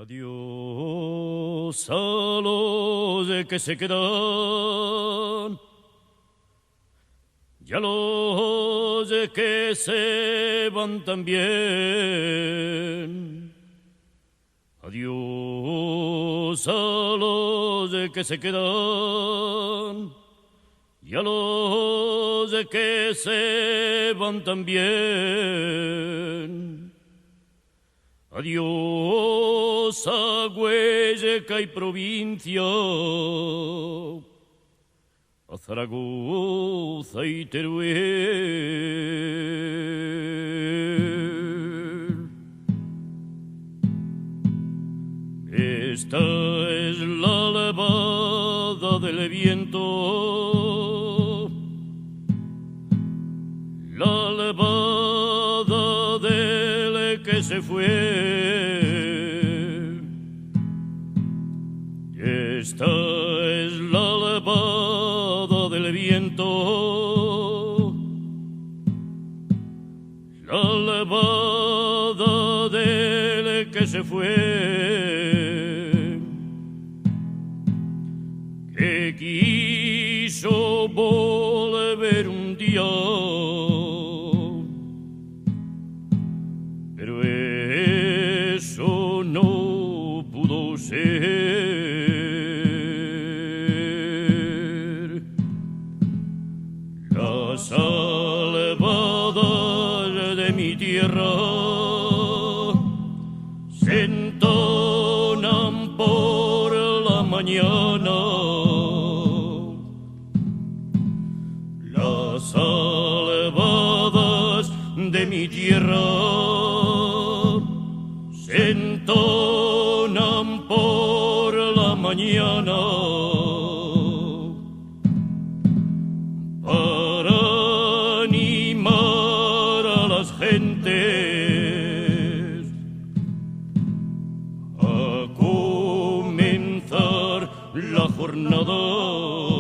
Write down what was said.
Adiós a los que se quedan y a los que se van también. Adiós a los que se quedan y a los que se van también. Adiós a Huelva y provincia, a Zaragoza y Teruel. Esta es la levada del viento, la levada del que se fue. Esta es la levada del viento, la levada del que se fue, que quiso volver un día, pero eso no pudo ser. Las albadas de mi tierra se entonan por la mañana. Las albadas de mi tierra se entonan por la mañana para animar a las gentes a comenzar la jornada.